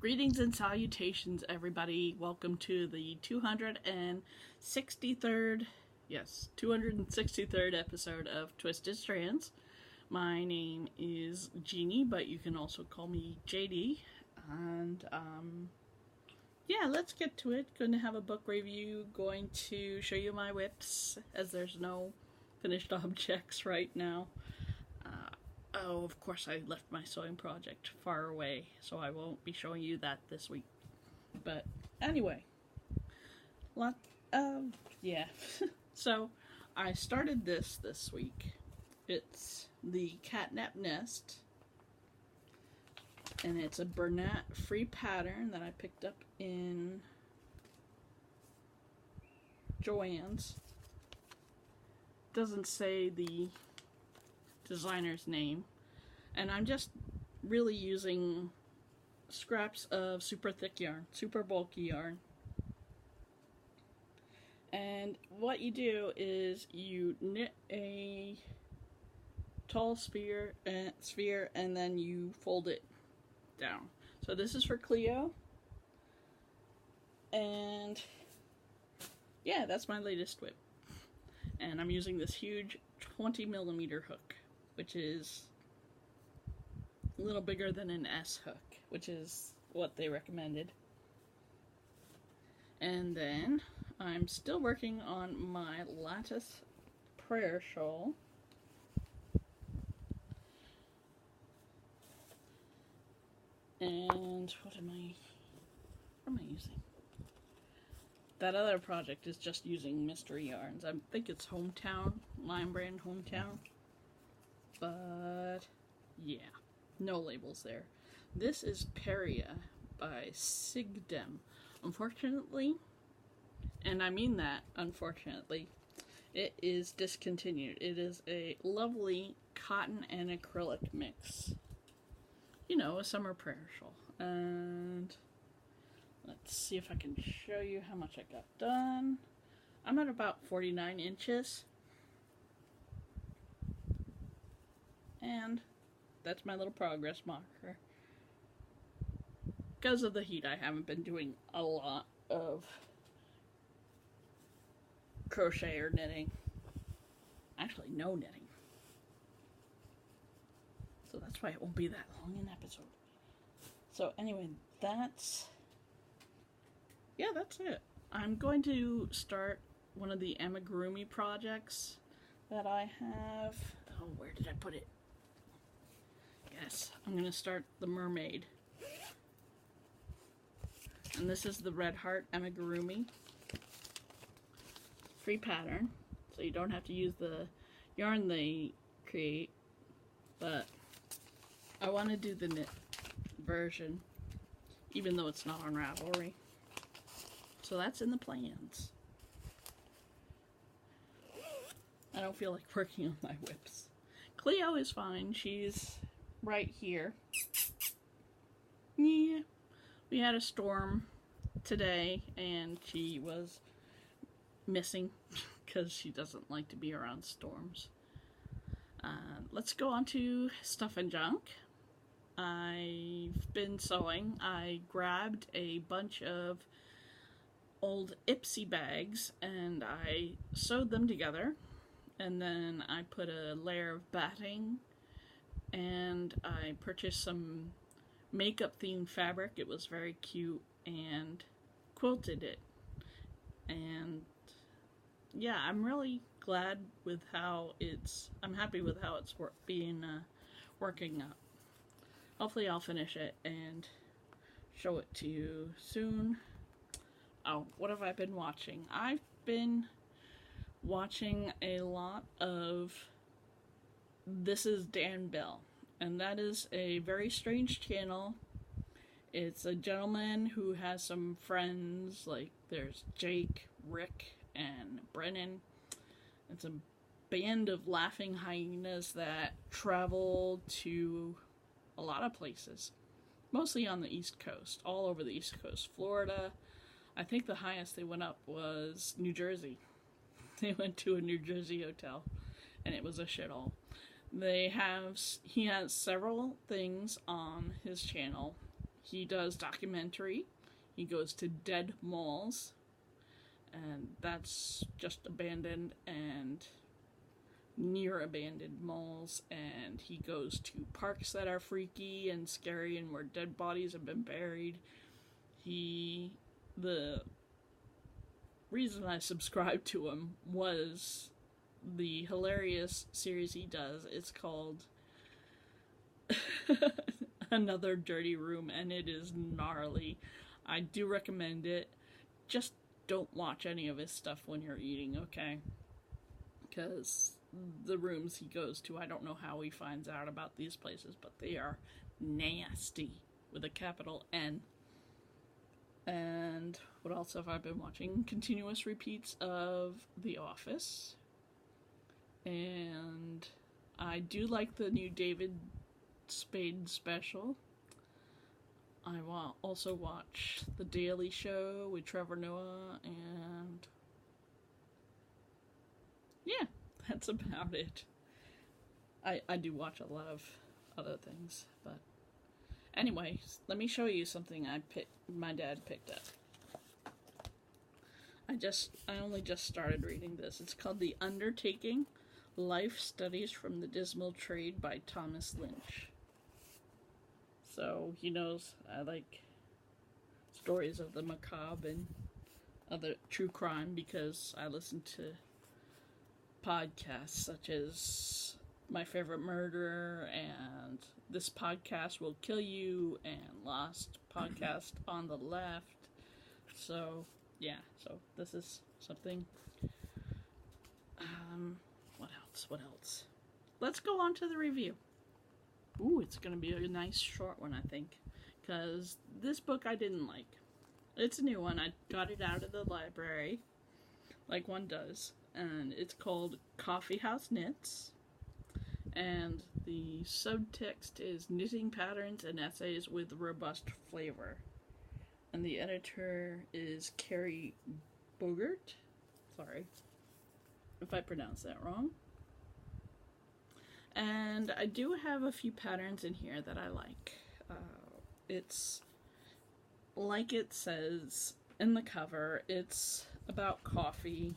Greetings and salutations, everybody. Welcome to the 263rd episode of Twisted Strands. My name is Jeannie, but you can also call me JD. And, yeah, let's get to it. Going to have a book review, going to show you my whips, as there's no finished objects right now. Oh, of course I left my sewing project far away, so I won't be showing you that this week. But anyway, yeah. So I started this week. It's the Catnap Nest, and it's a Bernat free pattern that I picked up in Joann's. Doesn't say the designer's name, and I'm just really using scraps of super thick yarn, super bulky yarn. And what you do is you knit a tall sphere and then you fold it down. So this is for Cleo, and yeah, that's my latest whip. And I'm using this huge 20mm hook, which is a little bigger than an S hook, which is what they recommended. And then I'm still working on my lattice prayer shawl. And what am I using? That other project is just using mystery yarns. I think it's Hometown, Line Brand Hometown. But yeah, no labels there. This is Peria by Sigdem. Unfortunately, and I mean that unfortunately, it is discontinued. It is a lovely cotton and acrylic mix. You know, a summer prayer shawl. And let's see if I can show you how much I got done. I'm at about 49 inches. And that's my little progress marker. Because of the heat, I haven't been doing a lot of crochet or knitting. Actually, no knitting. So that's why it won't be that long an episode. So anyway, that's it. I'm going to start one of the amigurumi projects that I have. Oh, where did I put it? Yes, I'm going to start the Mermaid. And this is the Red Heart amigurumi. Free pattern, so you don't have to use the yarn they create, but I want to do the knit version, even though it's not on Ravelry. So that's in the plans. I don't feel like working on my whips. Cleo is fine. She's right here. Yeah. We had a storm today, and she was missing because she doesn't like to be around storms. Let's go on to stuff and junk. I've been sewing. I grabbed a bunch of old Ipsy bags and I sewed them together, and then I put a layer of batting, and I purchased some makeup themed fabric. It was very cute, and quilted it. And yeah, I'm really glad with how I'm happy with how it's working up. Hopefully I'll finish it and show it to you soon. Oh, what have I been watching? I've been watching a lot of This Is Dan Bell, and that is a very strange channel. It's a gentleman who has some friends, like there's Jake, Rick, and Brennan. It's a band of laughing hyenas that travel to a lot of places, mostly on the East Coast, all over the East Coast. Florida, I think the highest they went up was New Jersey. They went to a New Jersey hotel, and it was a shithole. He has several things on his channel. He does documentary. He goes to dead malls, and that's just abandoned and near abandoned malls, and he goes to parks that are freaky and scary and where dead bodies have been buried. The reason I subscribed to him was the hilarious series he does. It's called Another Dirty Room, and it is gnarly. I do recommend it. Just don't watch any of his stuff when you're eating, okay? Because the rooms he goes to, I don't know how he finds out about these places, but they are nasty with a capital N. And what else have I been watching? Continuous repeats of The Office. And I do like the new David Spade special. I also watch The Daily Show with Trevor Noah, and yeah, that's about it. I do watch a lot of other things, but anyway, let me show you something my dad picked up. I only just started reading this. It's called The Undertaking: Life Studies from the Dismal Trade by Thomas Lynch. So he knows I like stories of the macabre and other true crime because I listen to podcasts such as My Favorite Murder and This Podcast Will Kill You and Lost Podcast on the Left. So yeah, so this is something. What else? Let's go on to the review. Ooh, it's going to be a nice short one, I think, because this book I didn't like. It's a new one. I got it out of the library, like one does, and it's called Coffeehouse Knits, and the subtext is knitting patterns and essays with robust flavor. And the editor is Carrie Bogert. Sorry if I pronounced that wrong. And I do have a few patterns in here that I like. It's like it says in the cover, it's about coffee.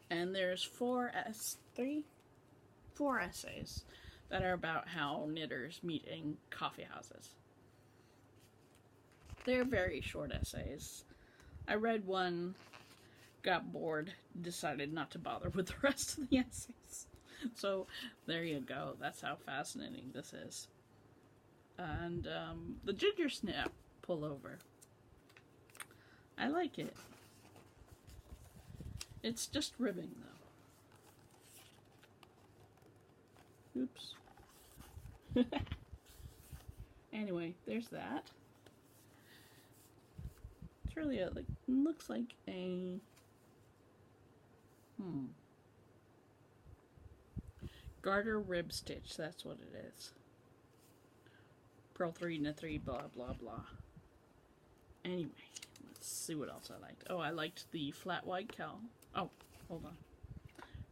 And there's four essays that are about how knitters meet in coffee houses. They're very short essays. I read one, got bored, decided not to bother with the rest of the essays. So, there you go. That's how fascinating this is. And, the ginger snap pullover. I like it. It's just ribbing, though. Oops. Anyway, there's that. It's really looks like a... garter rib stitch, that's what it is. Purl 3, knit 3, blah, blah, blah. Anyway, let's see what else I liked. Oh, I liked the flat white cowl. Oh, hold on.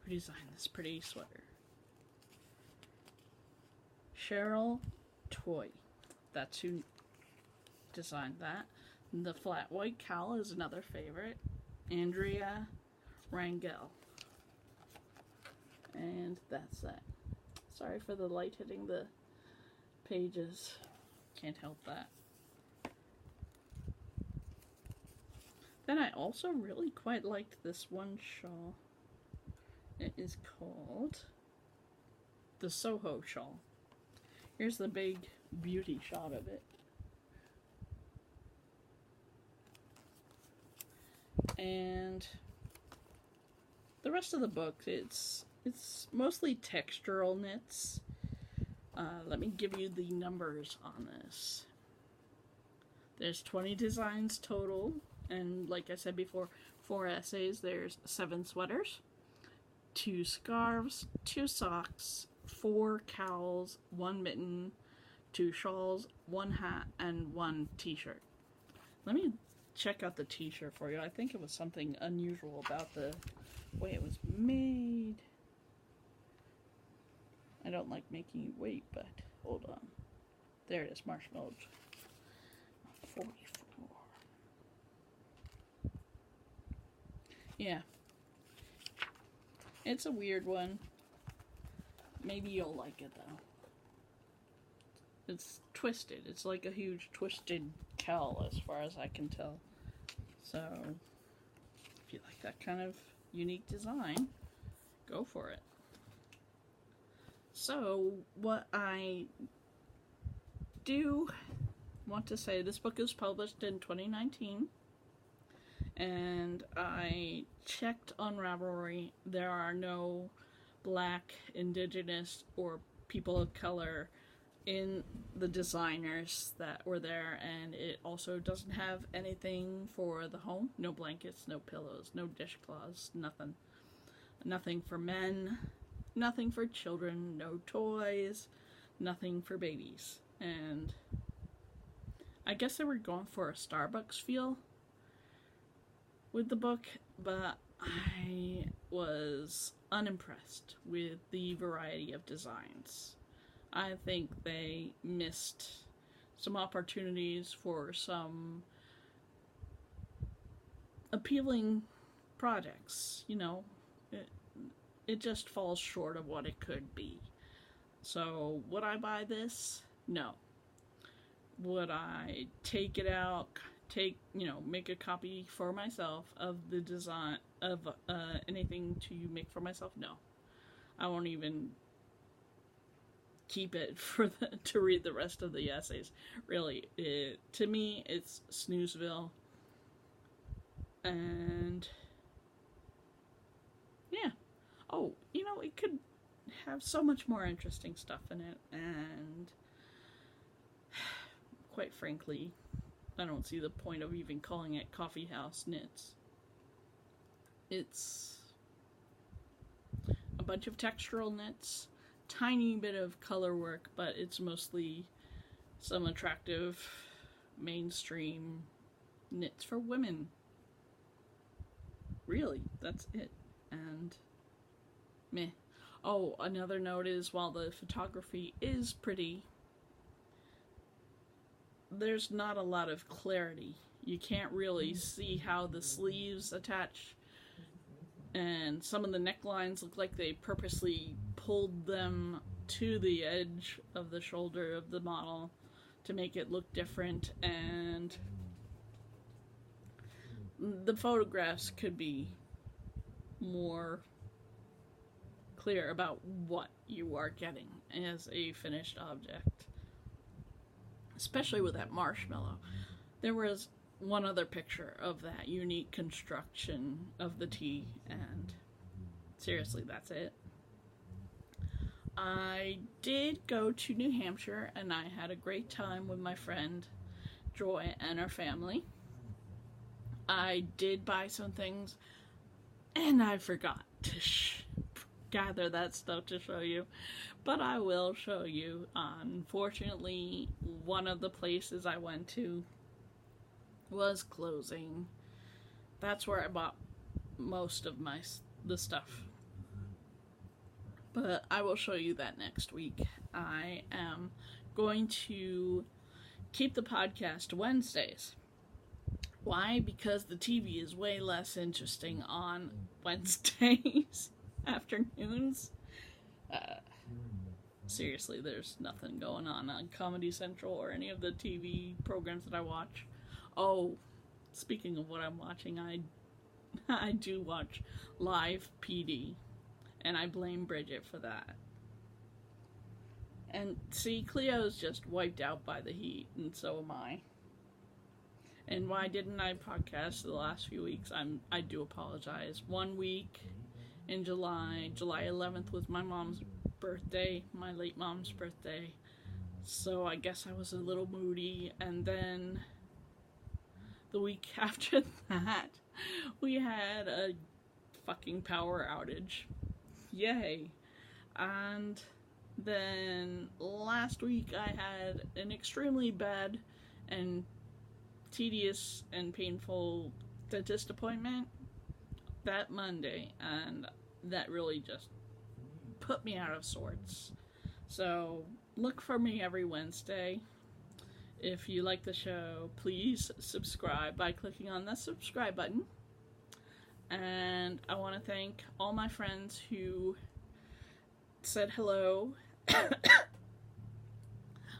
Redesigned this pretty sweater. Cheryl Toy. That's who designed that. The flat white cowl is another favorite. Andrea Rangel. And that's that. Sorry for the light hitting the pages. Can't help that. Then I also really quite liked this one shawl. It is called the Soho shawl. Here's the big beauty shot of it. And the rest of the book, it's mostly textural knits. Let me give you the numbers on this. There's 20 designs total, and like I said before, 4 essays. There's 7 sweaters, 2 scarves, 2 socks, 4 cowls, 1 mitten, 2 shawls, 1 hat, and 1 t-shirt. Let me check out the t-shirt for you. I think it was something unusual about the way it was made. I don't like making you wait, but hold on. There it is, marshmallow. It's a weird one. Maybe you'll like it, though. It's twisted. It's like a huge twisted cowl, as far as I can tell. So, if you like that kind of unique design, go for it. So, what I do want to say, this book is published in 2019, and I checked on Ravelry. There are no Black, Indigenous, or people of color in the designers that were there, and it also doesn't have anything for the home. No blankets, no pillows, no dishcloths, nothing. Nothing for men, nothing for children, no toys, nothing for babies. And I guess they were going for a Starbucks feel with the book, but I was unimpressed with the variety of designs. I think they missed some opportunities for some appealing projects. You know, it just falls short of what it could be. So, would I buy this? No. Would I take it out, make a copy for myself of the design of anything to make for myself? No. I won't even keep it to read the rest of the essays. Really, to me, it's snoozeville. And yeah. Oh, it could have so much more interesting stuff in it, and quite frankly, I don't see the point of even calling it Coffeehouse Knits. It's a bunch of textural knits, tiny bit of color work, but it's mostly some attractive mainstream knits for women. Really, that's it. And meh. Oh, another note is, while the photography is pretty, there's not a lot of clarity. You can't really see how the sleeves attach, and some of the necklines look like they purposely pulled them to the edge of the shoulder of the model to make it look different, and the photographs could be more clear about what you are getting as a finished object. Especially with that marshmallow. There was one other picture of that unique construction of the tea, and seriously, that's it. I did go to New Hampshire, and I had a great time with my friend Joy and her family. I did buy some things, and I forgot to gather that stuff to show you, but I will show you. Unfortunately, one of the places I went to was closing. That's where I bought most of the stuff, but I will show you that next week. I am going to keep the podcast Wednesdays. Why? Because the TV is way less interesting on Wednesdays afternoons. Seriously, there's nothing going on Comedy Central or any of the TV programs that I watch. Oh, speaking of what I'm watching, I do watch Live PD, and I blame Bridget for that. And see, Cleo's just wiped out by the heat, and so am I. And why didn't I podcast the last few weeks? I do apologize. 1 week in July 11th was my mom's birthday, my late mom's birthday. So I guess I was a little moody, and then the week after that, we had a fucking power outage. Yay. And then last week I had an extremely bad and tedious and painful dentist appointment that Monday, and that really just put me out of sorts. So look for me every Wednesday. If you like the show, please subscribe by clicking on the subscribe button. And I want to thank all my friends who said hello.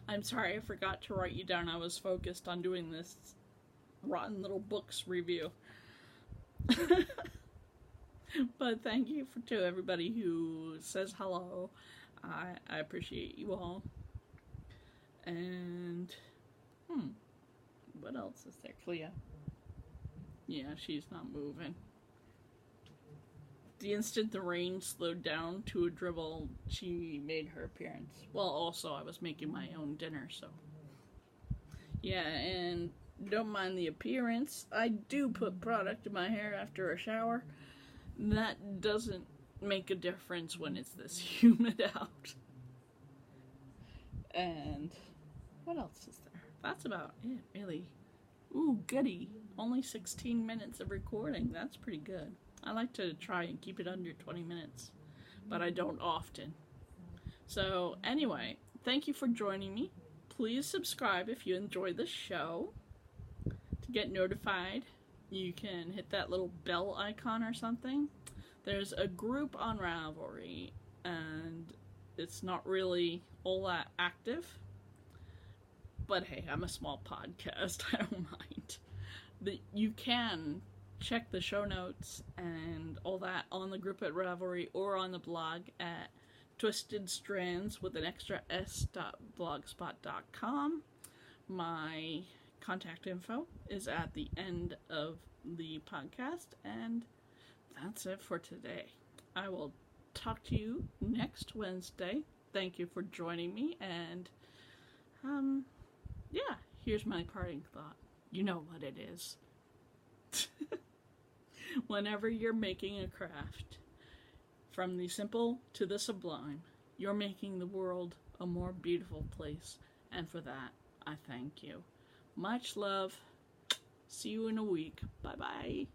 I'm sorry I forgot to write you down. I was focused on doing this Rotten Little Books review. But thank you to everybody who says hello. I appreciate you all. And, what else is there? Clea. Yeah, she's not moving. The instant the rain slowed down to a dribble, she made her appearance. Well, also, I was making my own dinner, so. Yeah, and don't mind the appearance. I do put product in my hair after a shower. That doesn't make a difference when it's this humid out. And what else is there? That's about it, really. Ooh, goody. Only 16 minutes of recording. That's pretty good. I like to try and keep it under 20 minutes, but I don't often. So, anyway, thank you for joining me. Please subscribe if you enjoy the show. To get notified, you can hit that little bell icon or something. There's a group on Ravelry, and it's not really all that active. But hey, I'm a small podcast. I don't mind. You can check the show notes and all that on the group at Ravelry or on the blog at Twisted Strands with an extra s.blogspot.com. My contact info is at the end of the podcast, and that's it for today. I will talk to you next Wednesday. Thank you for joining me, and yeah, here's my parting thought. You know what it is. Whenever you're making a craft, from the simple to the sublime, you're making the world a more beautiful place, and for that, I thank you. Much love. See you in a week. Bye-bye.